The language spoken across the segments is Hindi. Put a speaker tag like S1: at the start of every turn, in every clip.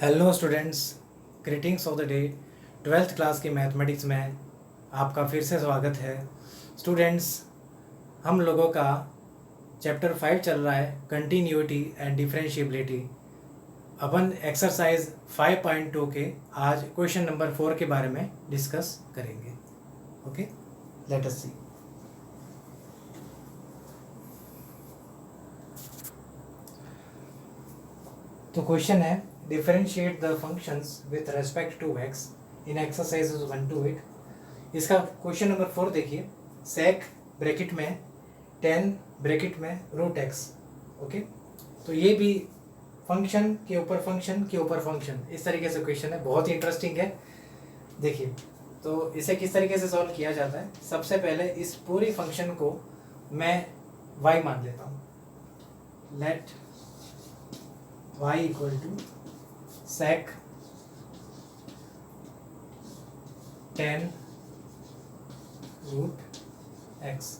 S1: Hello students, greetings of the day. Twelfth class की मैथमेटिक्स में आपका फिर से स्वागत है। स्टूडेंट्स, हम लोगों का चैप्टर 5 चल रहा है, continuity and differentiability. Upon exercise 5.2 के आज क्वेश्चन नंबर 4 के बारे में डिस्कस करेंगे। Okay, let us see. तो क्वेश्चन है, differentiate the functions with respect to X in exercises 1 to 8। इसका क्वेश्चन नंबर 4 देखिए। सेक ब्रैकेट में 10 ब्रैकेट में रूट एक्स। ओके, तो ये भी फंक्शन के ऊपर फंक्शन के ऊपर फंक्शन, इस तरीके से क्वेश्चन है, बहुत ही इंटरेस्टिंग है। देखिए, तो इसे किस तरीके से सॉल्व किया जाता है। सबसे पहले इस पूरी फंक्शन को मैं y मान लेता हूँ। Let y equal to sec 10 root x।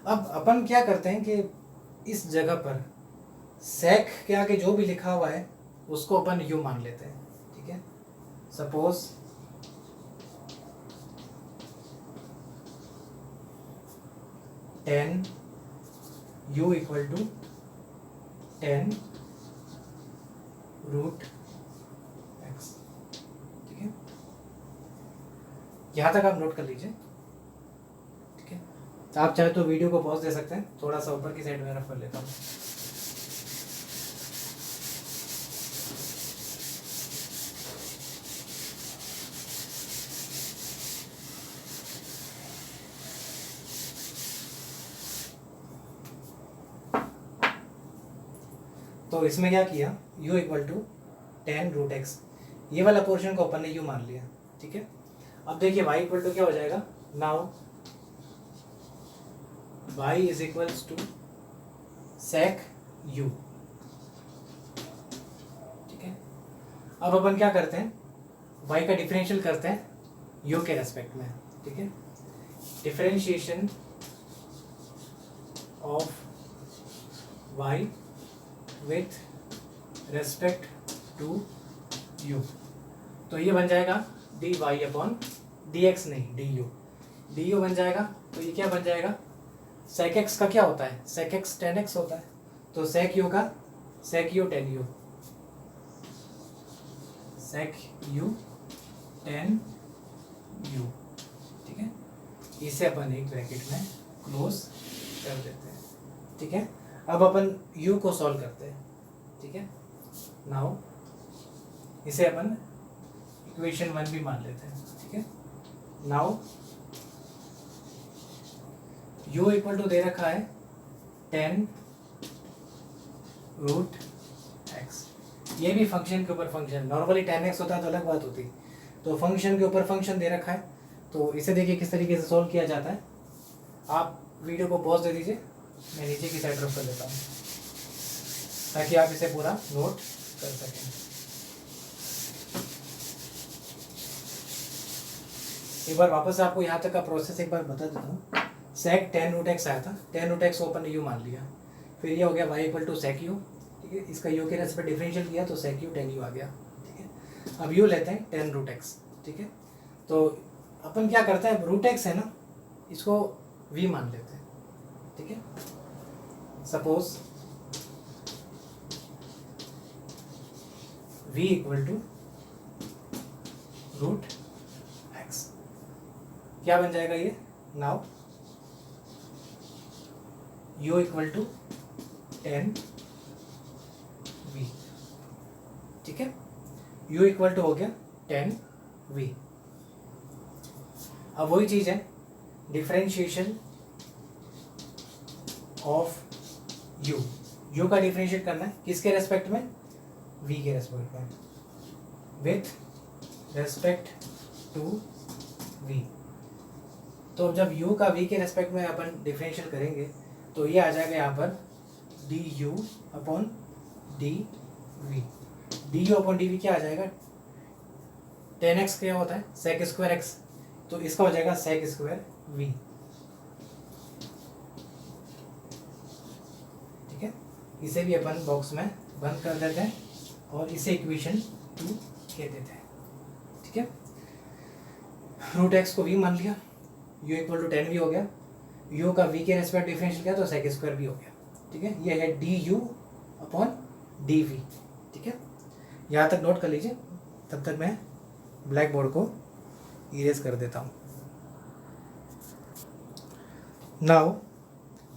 S1: अब अपन क्या करते हैं कि इस जगह पर sec के आगे जो भी लिखा हुआ है उसको अपन u मान लेते हैं। ठीक है, suppose tan u equal to 10 root X. ठीक है, यहाँ तक आप नोट कर लीजिए। ठीक है, तो आप चाहे तो वीडियो को पॉज दे सकते हैं, थोड़ा सा ऊपर की साइड में रफ कर लेता हूँ। तो इसमें क्या किया, u equal to 10 root X, ये वाला पोर्शन को अपन ने u मान लिया। ठीक है, अब देखिए y इक्वल टू क्या हो जाएगा। Now y is equals to sec u। ठीक है, अब अपन क्या करते हैं, y का डिफरेंशियल करते हैं u के रेस्पेक्ट में। ठीक है, differentiation of y with respect to u, तो ये बन जाएगा dy अपॉन dx, नहीं du बन जाएगा। तो ये क्या बन जाएगा, sec x का क्या होता है, sec x tan x होता है, तो sec u का sec u tan u, sec u tan u। ठीक है, इसे अपन एक ब्रैकेट में क्लोज कर देते हैं। ठीक है, अब अपन u को सॉल्व करते हैं। ठीक है, नाउ इसे अपन इक्वेशन 1 भी मान लेते हैं। ठीक है, नाउ u इक्वल टू दे रखा है 10 रूट एक्स। ये भी फंक्शन के ऊपर फंक्शन, नॉर्मली 10x होता है तो अलग बात होती, तो फंक्शन के ऊपर फंक्शन दे रखा है। तो इसे देखिए किस तरीके से सॉल्व किया जाता है। आप वीडियो को पॉज दे दीजिए, मैं नीचे की साइड रफ कर देता हूँ ताकि आप इसे पूरा नोट कर सकें। एक बार वापस आपको यहाँ तक का प्रोसेस एक बार बता देता हूँ। sec 10 रूट एक्स आया था, 10 रूट एक्स को अपन ने u मान लिया, फिर ये हो गया y equal to sec u। ठीक है, इसका u के रेस्पेक्ट डिफरेंशियल किया तो sec u tan u आ गया। ठीक है, अब u लेते हैं 10 रूट एक्स। ठीक है, तो अपन क्या करते हैं, रूट एक्स है ना, इसको v मान लेते हैं। ठीक है, suppose v equal to root X, क्या बन जाएगा ये। Now u equal to 10 v। ठीक है, u इक्वल टू हो गया 10 v। अब वही चीज है, डिफरेंशिएशन ऑफ u का डिफरेंशिएट करना है किसके रेस्पेक्ट में, v के रेस्पेक्ट में, विथ रेस्पेक्ट टू v। तो जब u का v के रेस्पेक्ट में अपन डिफरेंशियल करेंगे तो ये आ जाएगा यहाँ पर du upon dv। du upon dv क्या आ जाएगा, 10x क्या होता है sec स्क्वायर x, तो इसका हो जाएगा sec स्क्वायर v। ठीक है, इसे भी अपन बॉक्स में बंद कर देते हैं और इसे इक्वेशन 2 कह देते हैं। ठीक है, रूट एक्स को v मान लिया, u इक्वल टू 10v हो गया, u का v के रेस्पेक्ट डिफरेंशियल किया तो सेक स्क्वायर भी हो गया। ठीक है, ये है du अपॉन dv। ठीक है, यहाँ तक नोट कर लीजिए, तब तक मैं ब्लैक बोर्ड को इरेज कर देता हूँ। नाउ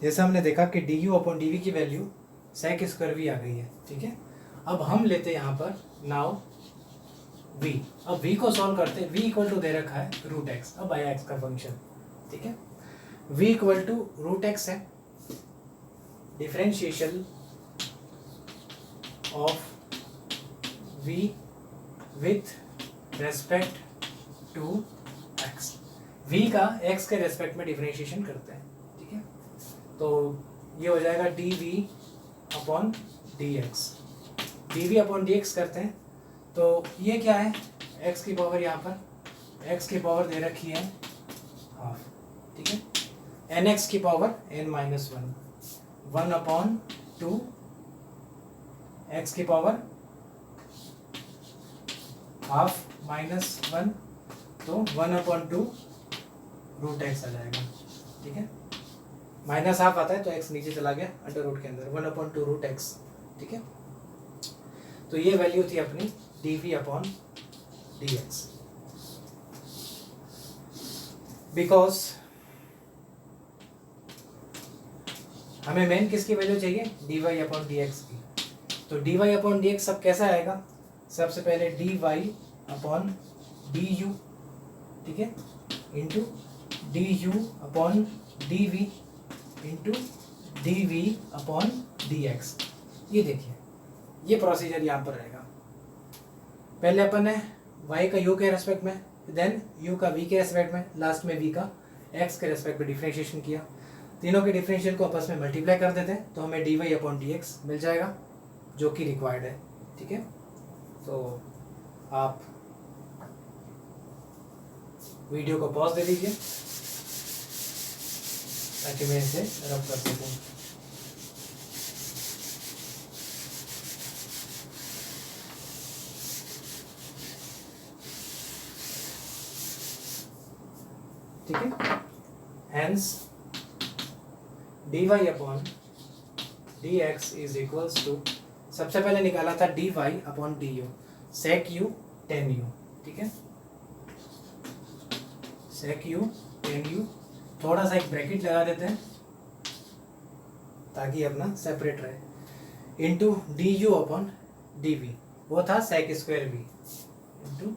S1: जैसे हमने देखा कि du अपॉन dv की वैल्यू सेक स्क्वायर v आ गई है। ठीक है, अब हम लेते हैं यहाँ पर नाउ v। अब v को सॉल्व करते हैं, v इक्वल टू दे रखा है रूट एक्स, अब आया x का फंक्शन। ठीक है, v equal to root x है, differentiation of v with respect to x। v का x के रेस्पेक्ट में डिफरेंशिएशन करते हैं। ठीक है, तो ये हो जाएगा dv upon dx। dv upon dx करते हैं तो ये क्या है, x की पावर, यहाँ पर x की पावर दे रखी है हाफ। ठीक है, nx की पावर n-1, 1 अपॉन 2 x की पावर हाफ -1, तो 1 अपॉन 2 रूट एक्स आ जाएगा। ठीक है, माइनस हाफ आता है तो x नीचे चला गया अंडर रूट के अंदर, 1 अपॉन 2 रूट एक्स। ठीक है, तो ये वैल्यू थी अपनी dv अपॉन dx। बिकॉज हमें मेन किसकी वैल्यू चाहिए, dy अपॉन dx की, तो dy अपॉन dx सब कैसा आएगा, सबसे पहले dy अपॉन du। ठीक है, into du upon dv into dv upon dx। ये देखिए, ये प्रोसीजर यहाँ पर रहेगा। पहले अपन ने y का u के रेस्पेक्ट में, देन u का v के रेस्पेक्ट में, लास्ट में v का x के रेस्पेक्ट में डिफरेंशिएशन किया। तीनों के डिफरेंशियल को आपस में मल्टीप्लाई कर देते हैं तो हमें dy अपॉन dx मिल जाएगा, जो कि रिक्वायर्ड है। ठीक है, तो आप वीडियो को पॉज दे दीजिए ताकि मैं इसे रब कर सकूँ। ठीक है, hence dy upon dx is equals to, सबसे पहले निकाला था dy upon du, sec u tan u। ठीक है, सेक u टेन u, थोड़ा सा एक ब्रैकेट लगा देते हैं ताकि अपना सेपरेट रहे, इंटू du अपॉन dv, वो था sec square v into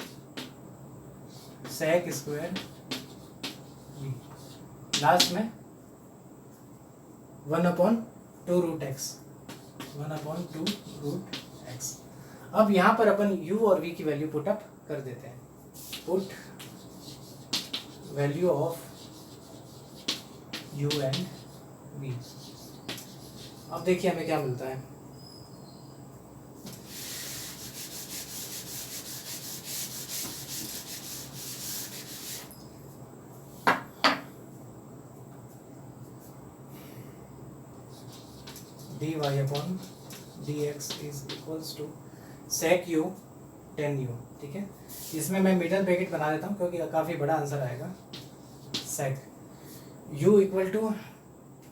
S1: sec square v, last में 1 upon 2 root X, 1 upon 2 root X. अब यहाँ पर अपन u और v की वैल्यू पुट अप कर देते हैं, put value of u and v। अब देखिए हमें क्या मिलता है, dy upon dx is equals to sec u tan u। ठीक है, इसमें मैं मिडल ब्रैकेट बना देता हूँ क्योंकि काफ़ी बड़ा आंसर आएगा। सेक u इक्वल टू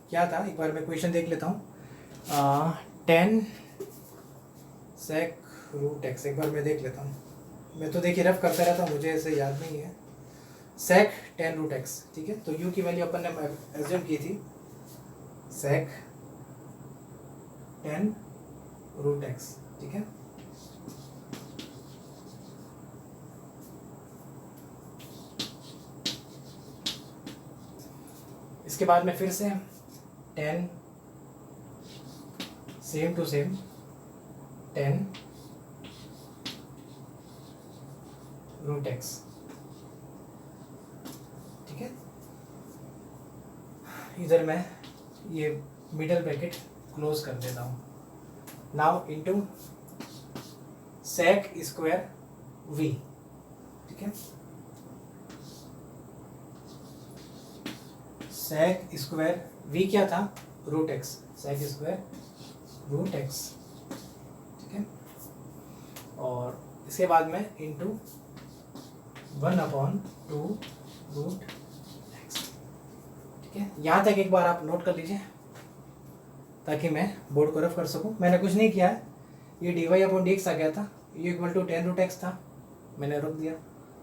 S1: क्या था, एक बार मैं क्वेश्चन देख लेता हूँ, 10 सेक रूट एक्स, एक बार मैं देख लेता हूँ, मैं तो देखिए रफ करता रहता हूँ, मुझे ऐसे याद नहीं है। सेक 10 रूट एक्स। ठीक है, तो u की वैल्यू अपन ने एज्यूम की थी सेक 10 रूट एक्स। ठीक है, इसके बाद में फिर से 10 same to same 10 root X. ठीक है, इधर मैं ये मिडल ब्रैकेट क्लोज कर देता हूँ। Now into sec square v। ठीक है, सेक स्क्वायर v क्या था, root x, sec square root X इसके बाद में इंटू 1/2 रूट एक्स। ठीक है, यहाँ तक एक बार आप नोट कर लीजिए ताकि मैं बोर्ड को रफ कर सकूँ। मैंने कुछ नहीं किया है, ये dy/dx आ गया था, u equal to 10 root X था, मैंने रख दिया,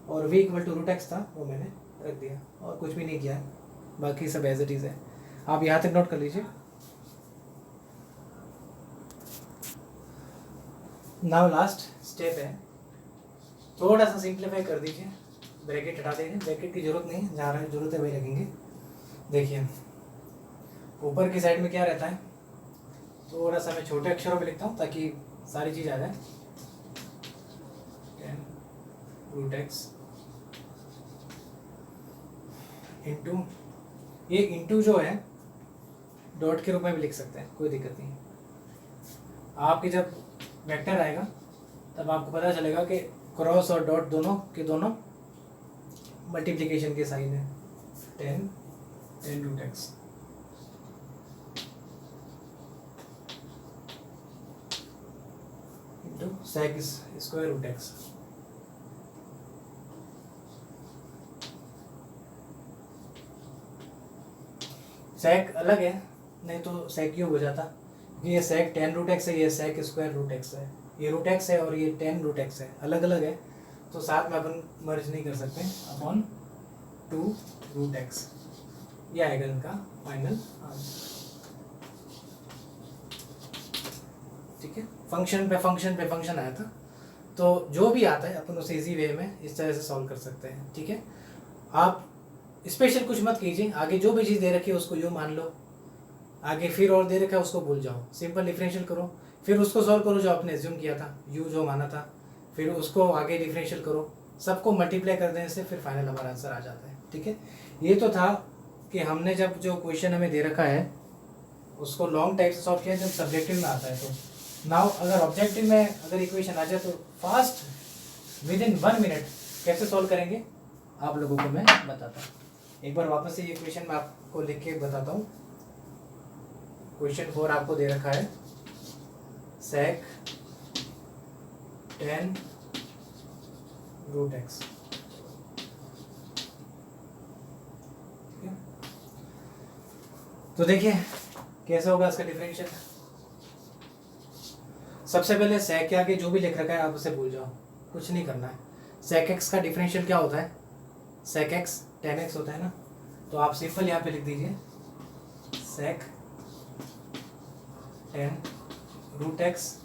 S1: और v equal to root X था, वो मैंने रख दिया, और कुछ भी नहीं किया है, बाकी सब एज इट इज़ है। आप यहाँ तक नोट कर लीजिए। नाउ लास्ट स्टेप है, थोड़ा सा सिंप्लीफाई कर दीजिए, ब्रैकेट हटा दीजिए, ब्रैकेट की जरूरत नहीं है, जहाँ जरूरत है वही रखेंगे। देखिए ऊपर की साइड में क्या रहता है, थोड़ा सा मैं छोटे अक्षरों में लिखता हूँ ताकि सारी चीज़ आ जाए। 10 रूट एक्स इंटू, ये इंटू जो है डॉट के रूप में भी लिख सकते हैं, कोई दिक्कत नहीं। आपके जब वेक्टर आएगा तब आपको पता चलेगा कि क्रॉस और डॉट दोनों के दोनों मल्टीप्लिकेशन के साइन है। 10 root x into sec square root x. Sec अलग है, नहीं तो सेक क्यों हो जाता, ये सेक 10 रूट एक्स है, ये सेक स्क्वायर रूट एक्स है, ये रूट एक्स है और ये 10 रूट एक्स है, अलग अलग है, तो साथ में अपन मर्ज नहीं कर सकते। अपॉन 2 रूट एक्स, ये आएगा इनका फाइनल आंसर। ठीक है, फंक्शन पे फंक्शन आया था, तो जो भी आता है अपन उसे इजी वे में इस तरह से सॉल्व कर सकते हैं। ठीक है, आप स्पेशल कुछ मत कीजिए, आगे जो भी चीज़ दे रखी है उसको यूँ मान लो, आगे फिर और दे रखा है उसको भूल जाओ, सिंपल डिफरेंशियल करो, फिर उसको सॉल्व करो जो आपने एज्यूम किया था, यू जो माना था, फिर उसको आगे डिफरेंशियल करो, सबको मल्टीप्लाई कर देने से फिर फाइनल हमारा आंसर आ जाता है। ठीक है, ये तो था कि हमने जब जो क्वेश्चन हमें दे रखा है उसको लॉन्ग टाइप से सॉल्व किया जब सब्जेक्टिव में आता है। तो नाउ अगर ऑब्जेक्टिव में अगर इक्वेशन आ जाए तो फास्ट विद इन 1 मिनट कैसे सॉल्व करेंगे आप लोगों को मैं बताता हूँ। एक बार वापस से ये क्वेश्चन मैं आपको लिख के बताता हूँ। क्वेश्चन 4 आपको दे रखा है, सेक 10 रूट एक्स। तो देखिए कैसे होगा इसका डिफरेंशियल। सबसे पहले सेक के आगे जो भी लिख रखा है आप उसे भूल जाओ, कुछ नहीं करना है। सेक एक्स का डिफरेंशियल क्या होता है, सेक एक्स 10x होता है ना, तो आप सिंपल यहाँ पे लिख दीजिए sec 10 root x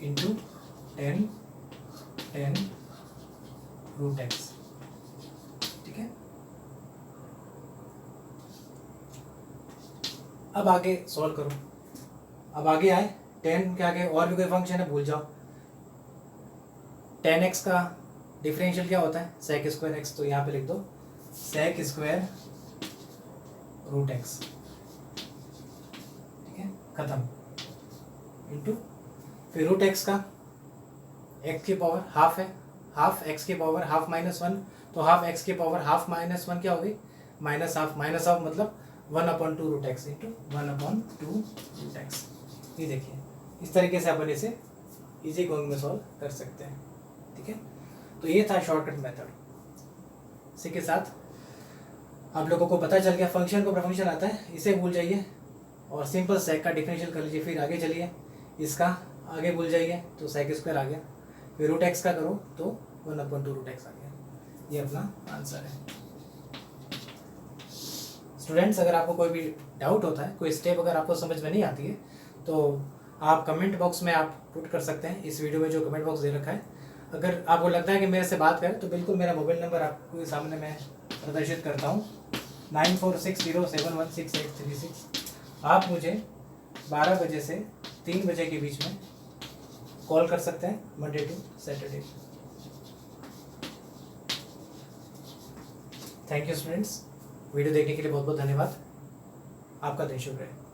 S1: into 10 root X. ठीक है, अब आगे सॉल्व करो। अब आगे आए 10 के आगे और भी कोई फंक्शन है भूल जाओ। 10x का डिफरेंशियल क्या होता है, सेक स्क्वायर एक्स, तो यहाँ पे लिख दो सेक स्क्वायर रूट एक्स। ठीक है, खत्म, इंटू फिर रूट एक्स का एक्स की पावर हाफ है, हाफ एक्स की पावर हाफ -1, तो हाफ एक्स की पावर हाफ -1 क्या होगी, माइनस हाफ मतलब 1/2 root x into 1/2 root X. ये देखिए इस तरीके से अपन इसे इजी गोइंग में सॉल्व कर सकते हैं। ठीक है, तो ये था शॉर्टकट मेथड। इसी के साथ आप लोगों को पता चल गया फंक्शन को फंक्शन आता है, इसे भूल जाइए और सिंपल सेक का डिफरेंशियल कर लीजिए, फिर आगे चलिए, इसका आगे भूल जाइए तो सेक स्क्वायर आ गया, फिर रूट एक्स का करो तो 1/2 रूट एक्स आ गया। ये अपना आंसर है। स्टूडेंट्स अगर आपको कोई भी डाउट होता है, कोई स्टेप अगर आपको समझ में नहीं आती है तो आप कमेंट बॉक्स में आप पुट कर सकते हैं। इस वीडियो में जो कमेंट बॉक्स दे रखा है, अगर आपको लगता है कि मेरे से बात करें तो बिल्कुल मेरा मोबाइल नंबर आपको सामने मैं प्रदर्शित करता हूँ 9460716836। आप मुझे 12 बजे से 3 बजे के बीच में कॉल कर सकते हैं, Monday to Saturday. Thank you students, video देखने के लिए बहुत बहुत धन्यवाद। आपका दिन शुभ रहे।